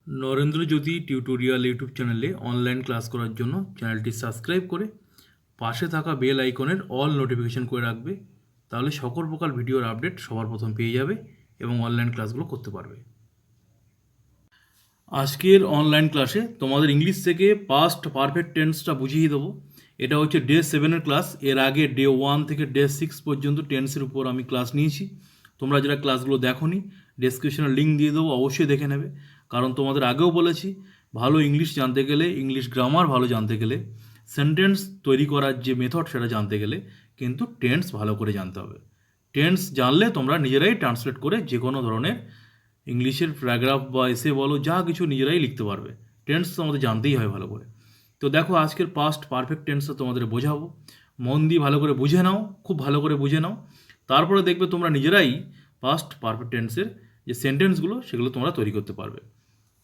নরেন্দ্র জ্যোতি tutorial YouTube চ্যানেলে online class করার জন্য চ্যানেলটি সাবস্ক্রাইব করে পাশে থাকা বেল আইকনের অল নোটিফিকেশন করে রাখবে। তাহলে সকল প্রকার ভিডিওর আপডেট সবার প্রথম পেয়ে যাবে এবং অনলাইন ক্লাসগুলো করতে পারবে। আজকের অনলাইন ক্লাসে তোমাদের ইংলিশ থেকে পাস্ট পারফেক্ট টেন্সটা বুঝিয়ে দেবো। এটা হচ্ছে ডে 7-এর ক্লাস। এর আগে ডে 1 থেকে ডে 6 পর্যন্ত টেন্সের উপর আমি ক্লাস নিয়েছি। তোমরা যারা ক্লাসগুলো দেখোনি, ডেসক্রিপশনে লিঙ্ক দিয়ে দেবো, অবশ্যই দেখে নেবে। কারণ তোমাদের আগেও বলেছি, ভালো ইংলিশ জানতে গেলে, ইংলিশ গ্রামার ভালো জানতে গেলে, সেন্টেন্স তৈরি করার যে মেথড সেটা জানতে গেলে কিন্তু টেন্স ভালো করে জানতে হবে। টেন্স জানলে তোমরা নিজেরাই ট্রান্সলেট করে যে কোনো ধরনের ইংলিশের প্যারাগ্রাফ বা এসে বলো, যা কিছু নিজেরাই লিখতে পারবে। টেন্স তো আমাদের জানতেই হয় ভালো করে। তো দেখো, আজকের পাস্ট পারফেক্ট টেন্সটা তোমাদের বোঝাবো। মন দিয়ে ভালো করে বুঝে নাও, খুব ভালো করে বুঝে নাও। তারপরে দেখবে তোমরা নিজেরাই পাস্ট পারফেক্ট টেন্সের যে সেন্টেন্সগুলো সেগুলো তোমরা তৈরি করতে পারবে।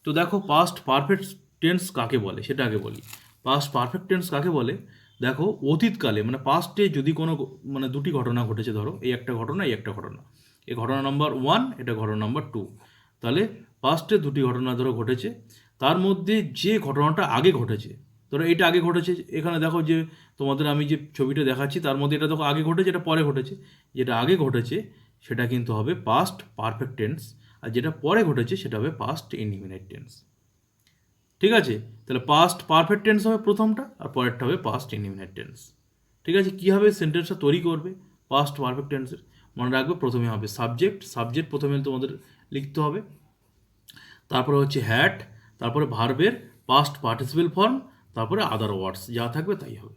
তো দেখো, পাস্ট পারফেক্ট টেন্স কাকে বলে সেটা আগে বলি। পাস্ট পারফেক্ট টেন্স কাকে বলে? দেখো, অতীতকালে মানে পাস্টে যদি কোনো দুটি ঘটনা ঘটেছে, ধরো এই একটা ঘটনা, এই একটা ঘটনা, এই ঘটনা নাম্বার 1, এটা ঘটনা নাম্বার 2। তাহলে পাস্টে দুটি ঘটনা ধরো ঘটেছে, তার মধ্যে যে ঘটনাটা আগে ঘটেছে, ধরো এটা আগে ঘটেছে, এখানে দেখো যে তোমাদের আমি যে ছবিটা দেখাচ্ছি তার মধ্যে এটা দেখো আগে ঘটেছে, এটা পরে ঘটেছে। যেটা আগে ঘটেছে সেটা কিন্তু হবে পাস্ট পারফেক্ট টেন্স, আর যেটা পরে ঘটেছে সেটা হবে পাস্ট ইনডিফিনিট টেন্স। ঠিক আছে? তাহলে পাস্ট পারফেক্ট টেন্স হবে প্রথমটা, আর পরেরটা হবে পাস্ট ইনডিফিনিট টেন্স। ঠিক আছে? কীভাবে সেন্টেন্সটা তৈরি করবে পাস্ট পারফেক্ট টেন্সের? মনে রাখবে, প্রথমে হবে সাবজেক্ট। সাবজেক্ট প্রথমে তোমাদের লিখতে হবে। তারপরে হচ্ছে হ্যাড, তারপরে ভার্বের পাস্ট পার্টিসিপেল ফর্ম, তারপরে আদার ওয়ার্ডস যা থাকবে তাই হবে।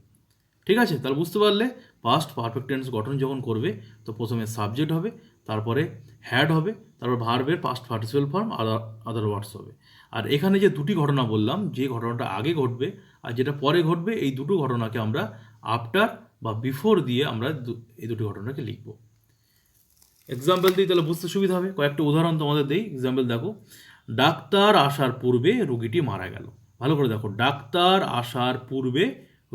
ঠিক আছে? তাহলে বুঝতে পারলে, পাস্ট পারফেক্ট টেন্স গঠন যখন করবে তো প্রথমে সাবজেক্ট হবে, তারপরে হ্যাড হবে, তারপর ভার্বের পাস্ট পার্টিসিপেল ফর্ম, আদার ওয়ার্ডস হবে। আর এখানে যে দুটি ঘটনা বললাম, যে ঘটনাটা আগে ঘটবে আর যেটা পরে ঘটবে, এই দুটো ঘটনাকে আমরা আফটার বা বিফোর দিয়ে আমরা এই দুটি ঘটনাকে লিখব। এক্সাম্পল দিই, তাহলে বুঝতে সুবিধা হবে। কয়েকটা উদাহরণ তোমাদের দিই। এক্সাম্পল দেখো, ডাক্তার আসার পূর্বে রুগীটি মারা গেল। ভালো করে দেখো, ডাক্তার আসার পূর্বে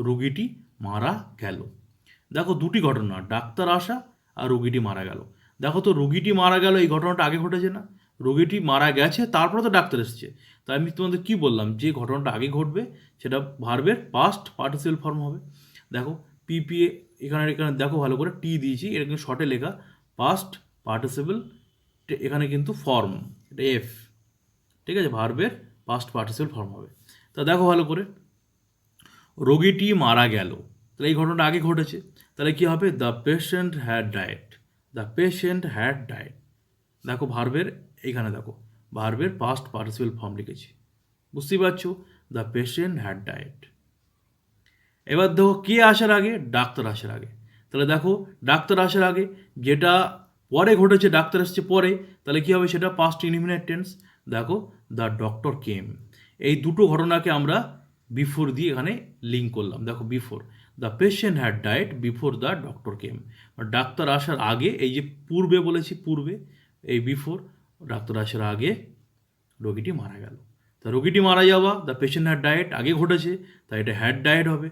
রুগীটি মারা গেল। দেখো, দুটি ঘটনা, ডাক্তার আসা আর রুগীটি মারা গেল। দেখো তো, রুগীটি মারা গেল এই ঘটনাটা আগে ঘটেছে না? রুগীটি মারা গেছে, তারপরে তো ডাক্তার এসেছে। তাই আমি তোমাদের কি বললাম, যে ঘটনাটা আগে ঘটবে সেটা ভার্বের পাস্ট পার্টিসিপেল ফর্ম হবে। দেখো, পিপিএ এখানে এখানে দেখো ভালো করে, টি দিয়েছি, এটা কিন্তু শর্টে লেখা পাস্ট পার্টিসিপেল, এখানে কিন্তু ফর্ম, এটা এফ। ঠিক আছে? ভার্বের পাস্ট পার্টিসিপেল ফর্ম হবে। তা দেখো ভালো করে, রোগীটি মারা গেল, তাহলে এই ঘটনাটা আগে ঘটেছে। তাহলে কি হবে? The patient had died. The patient had died. দেখো ভার্বের, এইখানে দেখো ভার্বের পাস্ট পার্টিসিপেল ফর্ম লিখেছি। বুঝতেই পারছো? The patient had died. এবার দেখো, কে আসার আগে? ডাক্তার আসার আগে। তাহলে দেখো, ডাক্তার আসার আগে যেটা পরে ঘটেছে, ডাক্তার এসছে পরে, তাহলে কী হবে? সেটা পাস্ট ইনডিফিনিট টেন্স। দেখো, দ্য ডক্টর কেম। এই দুটো ঘটনাকে আমরা বিফোর দিয়ে এখানে লিঙ্ক করলাম। দেখো, before the patient had died before the doctor came. Doctor আসার আগে, এই যে পূর্বে বলেছি, পূর্বে, এই বিফোর, ডাক্তার আসার আগে রোগীটি মারা গেল। তা রোগীটি মারা যাওয়া, দ্য পেশেন্ট হ্যাড ডায়েট, আগে ঘটেছে, তাই এটা হ্যাড ডায়েট হবে।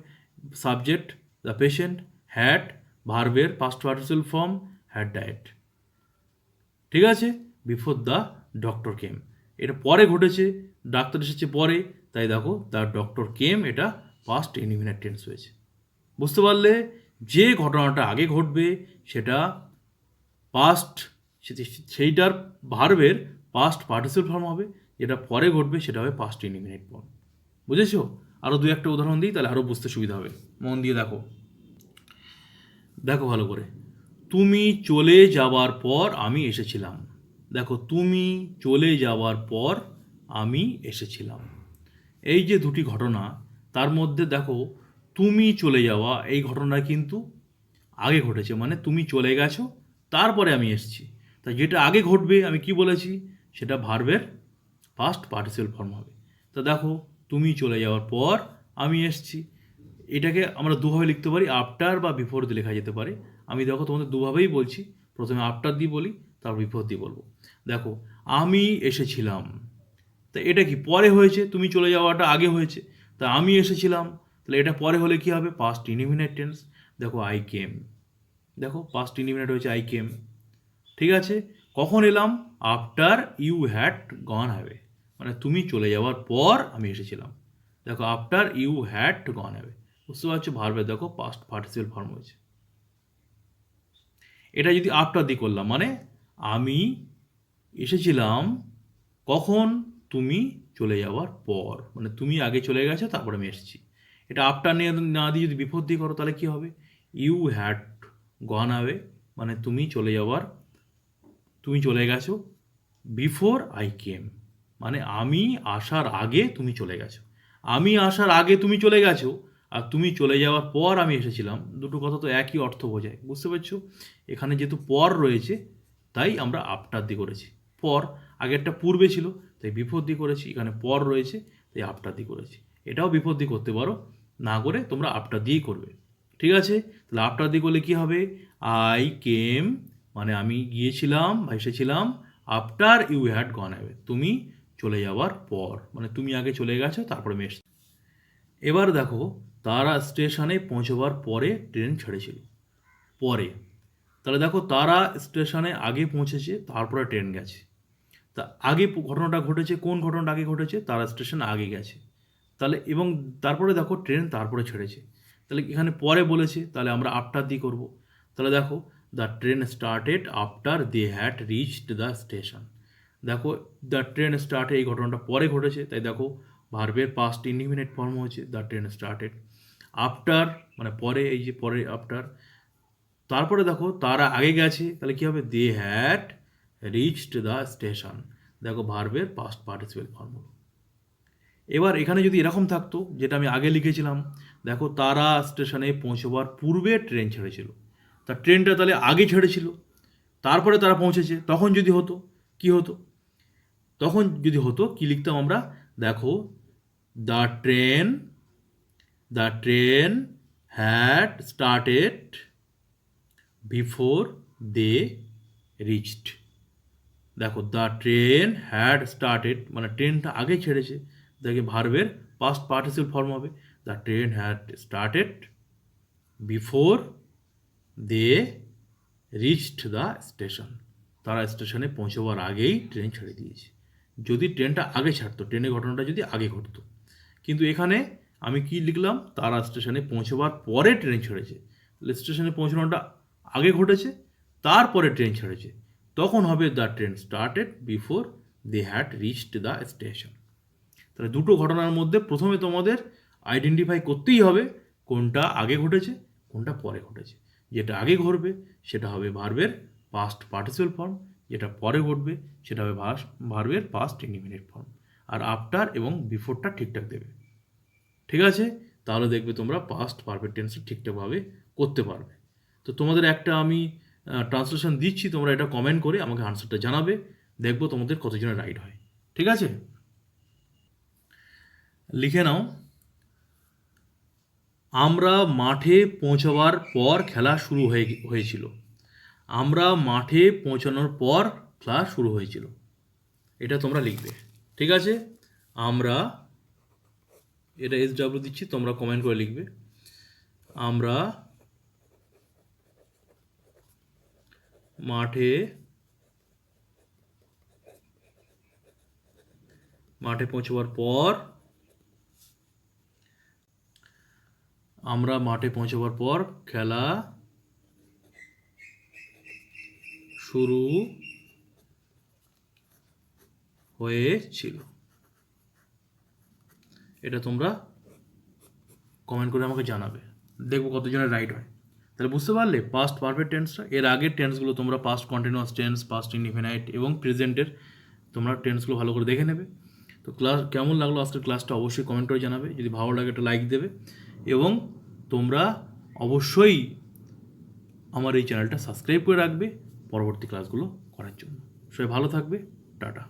সাবজেক্ট দ্য পেশেন্ট, হ্যাড ভার্বের past participle form, had died. ঠিক আছে? বিফোর দ্য ডক্টর কেম, এটা পরে ঘটেছে, ডাক্তার এসেছে পরে, তাই দেখো দ্য ডক্টর কেম, এটা পাস্ট ইনডিফিনিট টেন্স হয়েছে। বুঝতে পারলে, যে ঘটনাটা আগে ঘটবে সেটা পাস্ট, সেইটার ভার্বের পাস্ট পার্টিসিপেল ফর্ম হবে, যেটা পরে ঘটবে সেটা হবে পাস্ট ইনডিফিনিট ফর্ম। বুঝেছো? আরও দু একটা উদাহরণ দিই, তাহলে আরও বুঝতে সুবিধা হবে। মন দিয়ে দেখো, দেখো ভালো করে, তুমি চলে যাওয়ার পর আমি এসেছিলাম। দেখো, তুমি চলে যাওয়ার পর আমি এসেছিলাম। এই যে দুটি ঘটনা, তার মধ্যে দেখো, তুমি চলে যাওয়া এই ঘটনা কিন্তু আগে ঘটেছে, মানে তুমি চলে গেছো, তারপরে আমি এসেছি। তা যেটা আগে ঘটবে আমি কি বলেছি, সেটা ভার্বের পাস্ট পার্টিসিপেল ফর্ম হবে। তা দেখো, তুমি চলে যাওয়ার পর আমি এসেছি, এটাকে আমরা দুভাবে লিখতে পারি, আফটার বা বিফোর দিয়ে লেখা যেতে পারে। আমি দেখো তোমাদের দুভাবেই বলছি, প্রথমে আফটার দিয়ে বলি, তারপর বিফোর দিয়ে বলবো। দেখো, আমি এসেছিলাম, তা এটা কি পরে হয়েছে, তুমি চলে যাওয়াটা আগে হয়েছে, তা আমি এসেছিলাম, তাহলে এটা পরে হলে কি হবে? Past indefinite tense. দেখো, আই কেম, দেখো পাস্ট ইনডিফিনিট হয়েছে আই কেম। ঠিক আছে? কখন এলাম? After you had gone away, মানে তুমি চলে যাওয়ার পর আমি এসেছিলাম। দেখো after you had gone away, বুঝতে পারছো ভার্বের দেখো পাস্ট পার্টিসিপেল ফর্ম হয়েছে। এটা যদি আফটার দিয়ে করলাম মানে আমি এসেছিলাম কখন, তুমি চলে যাওয়ার পর, মানে তুমি আগে চলে গেছো তারপর আমি এসেছি। এটা আফটার নিয়ে না দিয়ে যদি বিফোর দিয়ে করো তাহলে কী হবে, ইউ হ্যাড গন অ্যাওয়ে মানে তুমি চলে গেছো বিফোর আই কেম, মানে আমি আসার আগে তুমি চলে গেছো। আমি আসার আগে তুমি চলে গেছো আর তুমি চলে যাওয়ার পর আমি এসেছিলাম, দুটো কথা তো একই অর্থ বোঝায়, বুঝতে পারছো। এখানে যেহেতু পর রয়েছে তাই আমরা আফটার দিয়ে করেছি। পর আগেরটা পূর্বে ছিল তাই বিফোর দিয়ে করেছি, এখানে পর রয়েছে তাই আফটার দিয়ে করেছি। এটাও বিফোর দিয়ে করতে পারো, না করে তোমরা আফটার দিয়েই করবে। ঠিক আছে, তাহলে আফটার দিয়ে করলে কী হবে, আই কেম মানে আমি গিয়েছিলাম বা এসেছিলাম, after you had gone away তুমি চলে যাওয়ার পর, মানে তুমি আগে চলে গেছো তারপরে আমি এসেছি। এবার দেখো তারা স্টেশনে পৌঁছবার পরে ট্রেন ছেড়েছিল। পরে, তাহলে দেখো তারা স্টেশনে আগে পৌঁছেছে তারপরে ট্রেন গেছে। তা আগে ঘটনাটা ঘটেছে, কোন ঘটনাটা আগে ঘটেছে, তারা স্টেশন আগে গেছে। তাহলে এবং তারপরে দেখো ট্রেন তারপরে ছেড়েছে, তাহলে এখানে পরে বলেছে, তাহলে আমরা আফটার দিয়ে করব। তাহলে দেখো the train started after they had reached the station. দেখো দ্য ট্রেন স্টার্টে এই ঘটনাটা পরে ঘটেছে, তাই দেখো ভার্বের পাস্ট ইনডিফিনিট ফর্ম হয়েছে দ্য ট্রেন স্টার্টেড। আফটার মানে পরে, এই যে পরে আফটার। তারপরে দেখো তারা আগে গেছে, তাহলে কী হবে, they had reached the station. দেখো ভার্বের পাস্ট পার্টিসিপেল ফর্ম হলো। এবার এখানে যদি এরকম থাকতো যেটা আমি আগে লিখেছিলাম, দেখো তারা স্টেশনে পৌঁছবার পূর্বে ট্রেন ছেড়েছিল, তা ট্রেনটা তাহলে আগে ছেড়েছিল তারপরে তারা পৌঁছেছে, তখন যদি হতো কি হতো, তখন যদি হতো কি লিখতাম আমরা, দেখো the train had started before they reached. দেখো দ্য ট্রেন হ্যাড স্টার্টেড মানে ট্রেনটা আগে ছেড়েছে, দেখে ভার্বের পাস্ট পার্টিসিপল ফর্ম হবে the train had started before they reached the station. তারা স্টেশনে পৌঁছবার আগেই ট্রেন ছেড়ে দিয়েছে। যদি ট্রেনটা আগে ছাড়তো, ট্রেনের ঘটনাটা যদি আগে ঘটতো, কিন্তু এখানে আমি কি লিখলাম, তারা স্টেশনে পৌঁছবার পরে ট্রেন ছেড়েছে, তাহলে স্টেশনে পৌঁছানোটা আগে ঘটেছে তারপরে ট্রেন ছেড়েছে, তখন হবে the train started before they had reached the station. তাহলে দুটো ঘটনার মধ্যে প্রথমে তোমাদের আইডেন্টিফাই করতেই হবে কোনটা আগে ঘটেছে কোনটা পরে ঘটেছে। যেটা আগে ঘটবে সেটা হবে ভার্বের পাস্ট পার্টিসিপেল ফর্ম, যেটা পরে ঘটবে সেটা হবে ভার্বের পাস্ট ইনডিফিনিট ফর্ম। আর আফটার এবং বিফোরটা ঠিকঠাক দেবে। ঠিক আছে, তাহলে দেখবে তোমরা পাস্ট পারফেক্ট টেন্সটা ঠিকঠাকভাবে করতে পারবে। তো তোমাদের একটা আমি ট্রান্সলেশন দিচ্ছি, তোমরা এটা কমেন্ট করে আমাকে আনসারটা জানাবে, দেখবো তোমাদের কতজনের রাইট হয়। ঠিক আছে, লিখে নাও, আমরা মাঠে পৌঁছাবার পর খেলা শুরু হয়েছিল। আমরা মাঠে পৌঁছানোর পর খেলা শুরু হয়েছিল, এটা তোমরা লিখবে। ঠিক আছে, আমরা, এটা SW দিচ্ছি, তোমরা কমেন্ট করে লিখবে, আমরা মাঠে পৌঁছবার পর, আমরা মাঠে পৌঁছবার পর খেলা শুরু হয়েছিল। এটা তোমরা কমেন্ট করে আমাকে জানাবে, দেখবো কতজনের রাইট হয়। তাহলে বুঝতে পারলে পাস্ট পারফেক্ট টেন্সটা, এর আগের টেন্সগুলো তোমরা past continuous tense, past indefinite এবং প্রেজেন্টের তোমরা টেন্সগুলো ভালো করে দেখে নেবে। তো ক্লাস কেমন লাগলো আজকের ক্লাসটা অবশ্যই কমেন্ট করে জানাবে, যদি ভালো লাগে একটা লাইক দেবে এবং তোমরা অবশ্যই আমার এই চ্যানেলটা সাবস্ক্রাইব করে রাখবে পরবর্তী ক্লাসগুলো করার জন্য। সবাই ভালো থাকবে, টাটা।